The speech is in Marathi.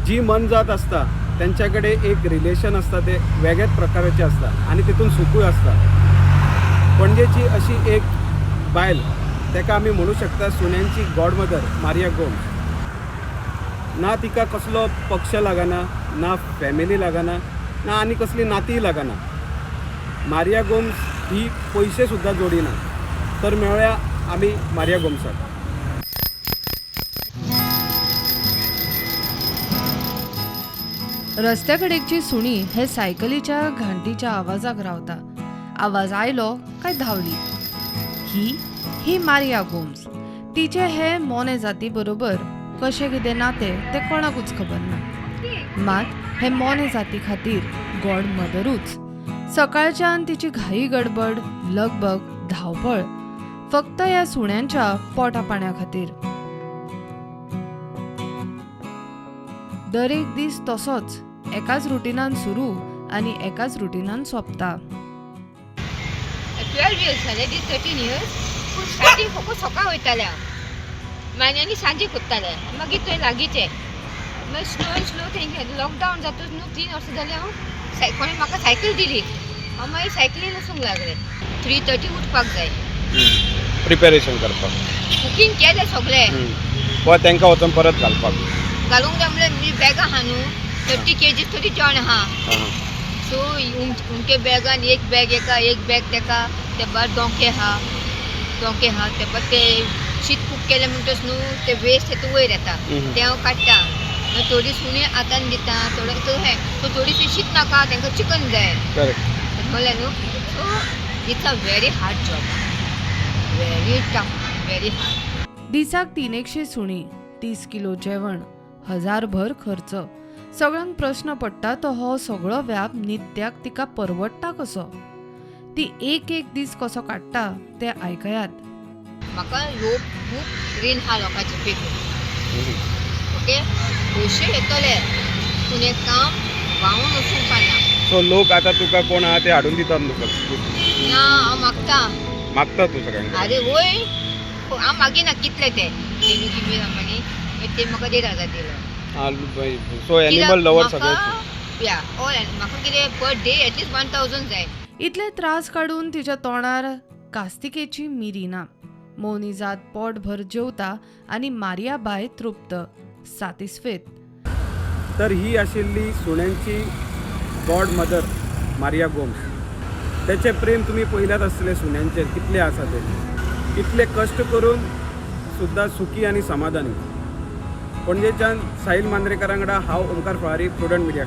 जी मन जात असता त्यांच्याकडे एक रिलेशन असता ते वेगळ्याच प्रकारचे असता आणि तितून सुखूय असता. पणजेची अशी एक बायल ताका आमी म्हणू शकता सुन्यांची गॉडमदर मारिया गोम्स. ना तिका कसलो पक्ष लागना, ना फॅमिली लागना, ना आनी कसली नातीय लागना. मारिया गोम्स ही पयशे सुद्दां जोडिना. तर मेळ्या आमी मारिया गोम्साक. रस्त्या कडेची सुणी हे सायकलीच्या घंटीच्या आवाजाक रावता. आवाज आयलो काय धावली. ही मारिया गोम्स. तिचे हे मोने जाती बरोबर कशें कितें नाते ते कोणाकूच खबर ना. मात हे मोने जाती खातीर गॉड मदरूच. सकाळच्यान तिची घाई गडबड, लगबग, धावपळ फक्त ह्या सुण्यांच्या पोटा पाण्या खातीर. दर एक दीस तसोच एकाच रुटीनान सुरू आणि एकाच रुटीनान सोंपता. 12 years झाले, दीस 13 years. स्टार्टींग फक्त सकाळ वयताले मागीर सांजे कोत्ताले, मागीर थंय लागींचे. मागीर स्लो थंय लॉकडावन जातूच न्हू 3 वर्सां जालीं हांव कोणें म्हाका सायकल दिली. हांव मागीर सायकलीन वचूंक लागलें. 3:30 उठपाक जाय, प्रिपेरेशन करपाक, कुकींग केलें सगळें. वा तांकां वचून परत घालपाक घालूंक जाय म्हणल्यार मी बॅग आहा न्हू 30 kg थोडी जेवण आहा. सो उमके बॅगान एक बॅग एका, एक बॅग तेका, ते भायर दोंके आहा ते भायर ते शीत कूक केलें म्हणटच न्हू ते वेस्ट येता वयर येता ते हांव काडटा. मागीर थोडी सुणी आतान दिता, थोडीशी शीत नाका तांकां चिकन जाय म्हणलें न्हू. So it's a very hard job, very tough, very hard. दिसाक 300 सुणी, 30 किलो जेवण, 1000 भर खर्च. सगळ्यांक प्रश्न पडटा तो हो सगळो व्याप नित्याक तिका परवडटा कसो. ती एक दीस कसो काडटा ते आयकयात. म्हाका लोक खूब रीण आहा लोकांचे पेकून. ओके, पयशे येतले पूण हें काम वाहून वचूंक पाना. सो लोक आता तुका कोण आहा ते हाडून दितात तुका. ना हांव मागता तू सगळ्यांक. अरे वय हांव मागिना कितले ते तेणू किमी रमांनी ते म्हाका 1,500 दिलो. सो एनिमल लवर सगळे या ऑल म्हाका कितें पर डे एटलीस्ट 1000 जाय. इतले त्रास काडून तिच्या तोंडार कास्तिकेची मिरी ना. मौनी जात पोटभर जेवता आणि मारिया बाय तृप्त, सॅटिस्फायड. तर ही आशिल्ली सुण्यांची गॉड मदर मारिया गोम्स. त्याचे प्रेम तुम्ही पळयल्यात आसतले सुण्यांचेर कितले आसा ते. इतले कश्ट करून सुद्दां सुखी आणि समाधानी. पणजेच्यान साहिल मांद्रेकरां वांगडा हांव ओमकार फळारी, प्रुडंट मिडिया.